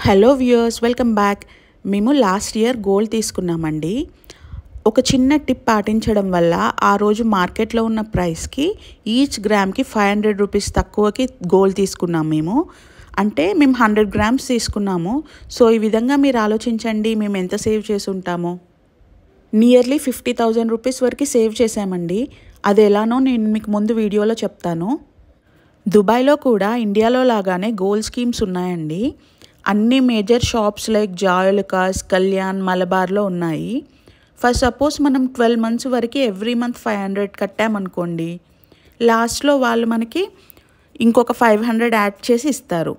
Hello viewers, welcome back. మేము last year gold తీసుకున్నామండి. ఒక చిన్న టిప్ పాటించడం వల్ల ఆ రోజు మార్కెట్లో ఉన్న ప్రైస్కి ఈచ్ గ్రామ్కి 500 రూపీస్ తక్కువకి గోల్డ్ తీసుకున్నాం మేము. అంటే మేము 100 గ్రామ్స్ తీసుకున్నాము. సో ఈ విధంగా మీరు ఆలోచించండి, మేము ఎంత సేవ్ చేసి ఉంటామో. నియర్లీ 50,000 రూపీస్ వరకు సేవ్ చేసామండి. అది ఎలానో నేను మీకు ముందు వీడియోలో చెప్తాను. దుబాయ్లో కూడా ఇండియాలో లాగానే గోల్డ్ స్కీమ్స్ ఉన్నాయండి. అన్ని major shops like Joyalukkas, Kalyan, మలబార్లో ఉన్నాయి. ఫస్ట్ సపోజ్ మనం 12 మంత్స్ వరకు ఎవ్రీ మంత్ 500 కట్టామనుకోండి, లాస్ట్లో వాళ్ళు మనకి ఇంకొక 500 యాడ్ చేసి ఇస్తారు.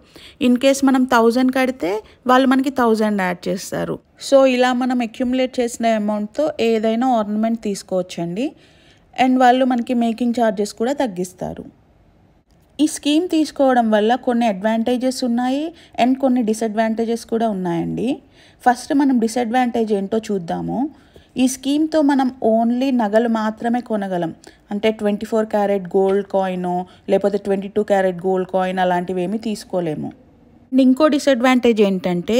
ఇన్ కేస్ మనం 1000 కడితే వాళ్ళు మనకి 1000 యాడ్ చేస్తారు. సో ఇలా మనం అక్యుములేట్ చేసిన అమౌంట్తో ఏదైనా ఆర్నమెంట్ తీసుకోవచ్చండి. అండ్ వాళ్ళు మనకి మేకింగ్ ఛార్జెస్ కూడా తగ్గిస్తారు. ఈ స్కీమ్ తీసుకోవడం వల్ల కొన్ని అడ్వాంటేజెస్ ఉన్నాయి అండ్ కొన్ని డిసడ్వాంటేజెస్ కూడా ఉన్నాయండి. ఫస్ట్ మనం డిసడ్వాంటేజ్ ఏంటో చూద్దాము. ఈ స్కీమ్తో మనం ఓన్లీ నగలు మాత్రమే కొనగలం. అంటే 24 క్యారెట్ గోల్డ్ కాయిన్ లేకపోతే 22 క్యారెట్ గోల్డ్ కాయిన్ అలాంటివి ఏమీ తీసుకోలేము. ఇంకో డిసడ్వాంటేజ్ ఏంటంటే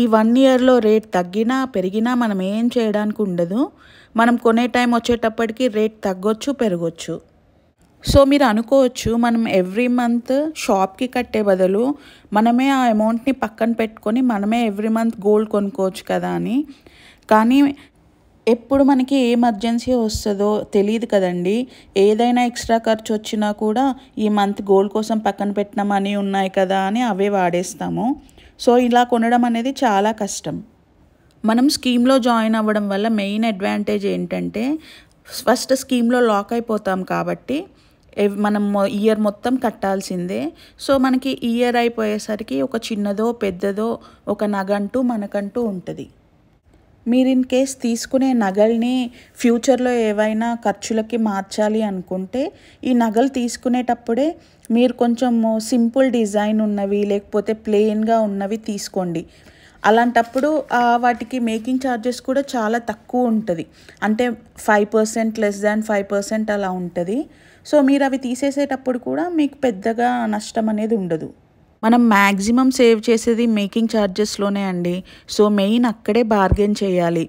ఈ 1 ఇయర్లో రేట్ తగ్గినా పెరిగినా మనం ఏం చేయడానికి ఉండదు. మనం కొనే టైం వచ్చేటప్పటికి రేట్ తగ్గొచ్చు, పెరగొచ్చు. సో మీరు అనుకోవచ్చు, మనం ఎవ్రీ మంత్ షాప్కి కట్టే బదులు మనమే ఆ అమౌంట్ని పక్కన పెట్టుకొని మనమే ఎవ్రీ మంత్ గోల్డ్ కొనుక్కోవచ్చు కదా అని. కానీ ఎప్పుడు మనకి ఏ ఎమర్జెన్సీ వస్తుందో తెలియదు కదండి. ఏదైనా ఎక్స్ట్రా ఖర్చు వచ్చినా కూడా ఈ మంత్ గోల్డ్ కోసం పక్కన పెట్టిన మనీ ఉన్నాయి కదా అని అవే వాడేస్తాము. సో ఇలా కొనడం అనేది చాలా కష్టం. మనం స్కీమ్లో జాయిన్ అవ్వడం వల్ల మెయిన్ అడ్వాంటేజ్ ఏంటంటే ఫస్ట్ స్కీమ్లో లాక్ అయిపోతాం కాబట్టి మనం ఇయర్ మొత్తం కట్టాల్సిందే. సో మనకి ఇయర్ అయిపోయేసరికి ఒక చిన్నదో పెద్దదో ఒక నగంటూ మనకంటూ ఉంటుంది. మీరు ఇన్ కేస్ తీసుకునే నగల్ని ఫ్యూచర్లో ఏవైనా ఖర్చులకి మార్చాలి అనుకుంటే ఈ నగలు తీసుకునేటప్పుడే మీరు కొంచెం సింపుల్ డిజైన్ ఉన్నవి లేకపోతే ప్లెయిన్గా ఉన్నవి తీసుకోండి. అలాంటప్పుడు వాటికి మేకింగ్ ఛార్జెస్ కూడా చాలా తక్కువ ఉంటుంది. అంటే 5%, లెస్ దాన్ 5% అలా ఉంటుంది. సో మీరు అవి తీసేసేటప్పుడు కూడా మీకు పెద్దగా నష్టం అనేది ఉండదు. మనం మ్యాక్సిమం సేవ్ చేసేది మేకింగ్ ఛార్జెస్లోనే అండి. సో మెయిన్ అక్కడే బార్గెన్ చేయాలి.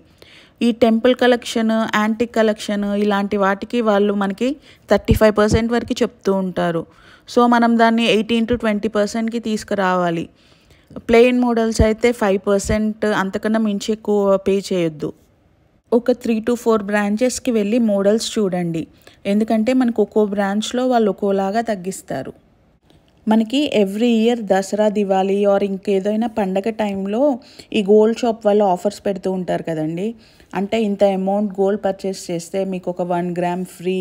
ఈ టెంపుల్ కలెక్షన్, యాంటిక్ కలెక్షన్ ఇలాంటి వాటికి వాళ్ళు మనకి 35% వరకు చెప్తూ ఉంటారు. సో మనం దాన్ని 18 to 20%కి తీసుకురావాలి. ప్లెయిన్ మోడల్స్ అయితే 5%, అంతకన్నా మించి ఎక్కువ పే చేయొద్దు. ఒక 3 to 4 బ్రాంచెస్కి వెళ్ళి మోడల్స్ చూడండి. ఎందుకంటే మనకు ఒక్కో బ్రాంచ్లో వాళ్ళు ఒక్కోలాగా తగ్గిస్తారు. మనకి every year Dasara, Diwali or ఇంకేదైనా పండగ టైంలో ఈ గోల్డ్ షాప్ వాళ్ళు ఆఫర్స్ పెడుతూ ఉంటారు కదండి. అంటే ఇంత అమౌంట్ గోల్డ్ పర్చేస్ చేస్తే మీకు ఒక 1 గ్రామ్ ఫ్రీ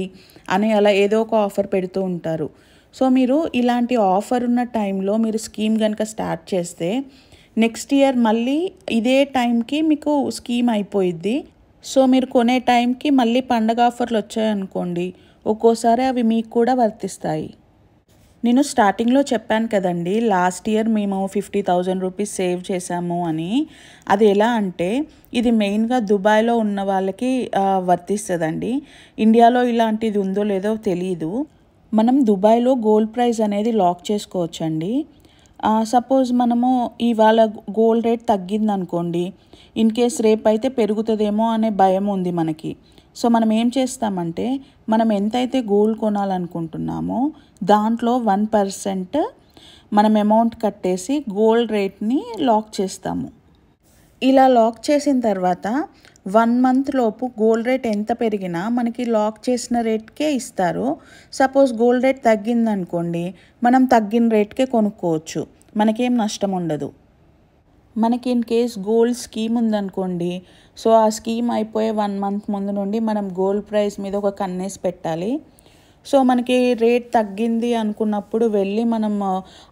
అని అలా ఏదో ఒక ఆఫర్ పెడుతూ ఉంటారు. సో మీరు ఇలాంటి ఆఫర్ ఉన్న టైంలో మీరు స్కీమ్ కనుక స్టార్ట్ చేస్తే నెక్స్ట్ ఇయర్ మళ్ళీ ఇదే టైంకి మీకు స్కీమ్ అయిపోయిద్ది. సో మీరు కొనే టైంకి మళ్ళీ పండగ ఆఫర్లు వచ్చాయనుకోండి, ఒక్కోసారి అవి మీకు కూడా వర్తిస్తాయి. నేను స్టార్టింగ్లో చెప్పాను కదండి, లాస్ట్ ఇయర్ మేము 50,000 రూపీస్ సేవ్ చేసాము అని. అది ఎలా అంటే ఇది మెయిన్గా దుబాయ్లో ఉన్న వాళ్ళకి వర్తిస్తుందండి. ఇండియాలో ఇలాంటిది ఉందో లేదో తెలీదు. మనం దుబాయ్లో గోల్డ్ ప్రైస్ అనేది లాక్ చేసుకోవచ్చండి. సపోజ్ మనము ఇవాళ గోల్డ్ రేట్ తగ్గిందనుకోండి, ఇన్ కేస్ రేపు అయితే పెరుగుతుందేమో అనే భయం ఉంది మనకి. సో మనం ఏం చేస్తామంటే మనం ఎంతైతే గోల్డ్ కొనాలనుకుంటున్నామో దాంట్లో 1% మనం అమౌంట్ కట్టేసి గోల్డ్ రేట్ని లాక్ చేస్తాము. ఇలా లాక్ చేసిన తర్వాత 1 మంత్ లోపు గోల్డ్ రేట్ ఎంత పెరిగినా మనకి లాక్ చేసిన రేట్కే ఇస్తారు. సపోజ్ గోల్డ్ రేట్ తగ్గిందనుకోండి, మనం తగ్గిన రేట్కే కొనుక్కోవచ్చు, మనకేం నష్టం ఉండదు. మనకి ఇన్ కేస్ గోల్డ్ స్కీమ్ ఉందనుకోండి, సో ఆ స్కీమ్ అయిపోయే 1 మంత్ ముందు నుండి మనం గోల్డ్ ప్రైస్ మీద ఒక కన్నేసి పెట్టాలి. సో మనకి రేట్ తగ్గింది అనుకున్నప్పుడు వెళ్ళి మనం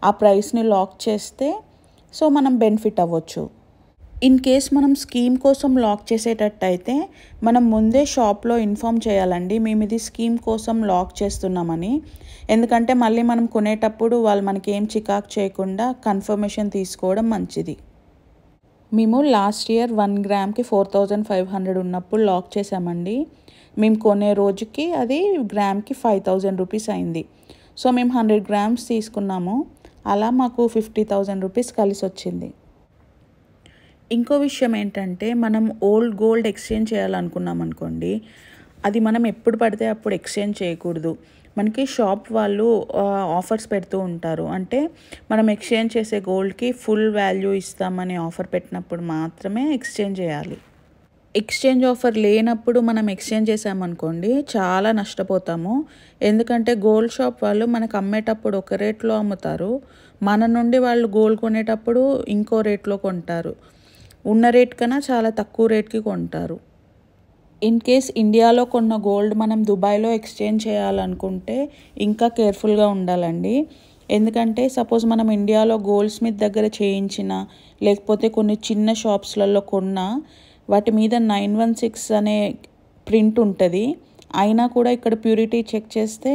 ఆ ప్రైస్ని లాక్ చేస్తే సో మనం బెనిఫిట్ అవ్వచ్చు. ఇన్ కేస్ మనం స్కీమ్ కోసం లాక్ చేసేటట్టయితే మనం ముందే షాప్లో ఇన్ఫామ్ చేయాలండి, మేము ఇది స్కీమ్ కోసం లాక్ చేస్తున్నామని. ఎందుకంటే మళ్ళీ మనం కొనేటప్పుడు వాళ్ళు మనకి ఏం చికాకు చేయకుండా కన్ఫర్మేషన్ తీసుకోవడం మంచిది. మేము లాస్ట్ ఇయర్ 1 గ్రామ్కి 4,500 ఉన్నప్పుడు లాక్ చేసామండి. మేము కొనే రోజుకి అది గ్రామ్కి 5,000 రూపీస్ అయింది. సో మేము 100 గ్రామ్స్ తీసుకున్నాము. అలా మాకు 50,000 రూపీస్ కలిసి వచ్చింది. ఇంకో విషయం ఏంటంటే మనం ఓల్డ్ గోల్డ్ ఎక్స్చేంజ్ చేయాలనుకున్నాం అనుకోండి, అది మనం ఎప్పుడు పడితే అప్పుడు ఎక్స్చేంజ్ చేయకూడదు. మనకి షాప్ వాళ్ళు ఆఫర్స్ పెడుతూ ఉంటారు. అంటే మనం ఎక్స్చేంజ్ చేసే గోల్డ్కి ఫుల్ వాల్యూ ఇస్తామని ఆఫర్ పెట్టినప్పుడు మాత్రమే ఎక్స్చేంజ్ చేయాలి. ఎక్స్చేంజ్ ఆఫర్ లేనప్పుడు మనం ఎక్స్చేంజ్ చేసామనుకోండి చాలా నష్టపోతాము. ఎందుకంటే గోల్డ్ షాప్ వాళ్ళు మనకు అమ్మేటప్పుడు ఒక రేట్లో అమ్ముతారు, మన నుండి వాళ్ళు గోల్డ్ కొనేటప్పుడు ఇంకో రేట్లో కొంటారు. ఉన్న రేట్ కన్నా చాలా తక్కువ రేట్కి కొంటారు. ఇన్ కేస్ ఇండియాలో కొన్న గోల్డ్ మనం దుబాయ్లో ఎక్స్చేంజ్ చేయాలనుకుంటే ఇంకా కేర్ఫుల్గా ఉండాలండి. ఎందుకంటే సపోజ్ మనం ఇండియాలో గోల్డ్ స్మిత్ దగ్గర చేయించిన, లేకపోతే కొన్ని చిన్న షాప్స్లలో కొన్నా వాటి మీద 916 అనే ప్రింట్ ఉంటుంది. అయినా కూడా ఇక్కడ ప్యూరిటీ చెక్ చేస్తే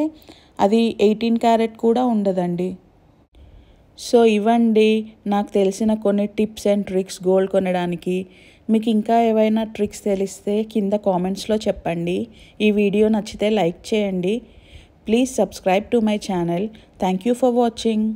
అది 18 క్యారెట్ కూడా ఉండదండి. సో ఇవ్వండి నాకు తెలిసిన కొన్ని టిప్స్ అండ్ ట్రిక్స్ గోల్డ్ కొనడానికి. మీకు ఇంకా ఏవైనా ట్రిక్స్ తెలిస్తే కింద కామెంట్స్లో చెప్పండి. ఈ వీడియో నచ్చితే లైక్ చేయండి. Please subscribe to my channel. Thank you for watching.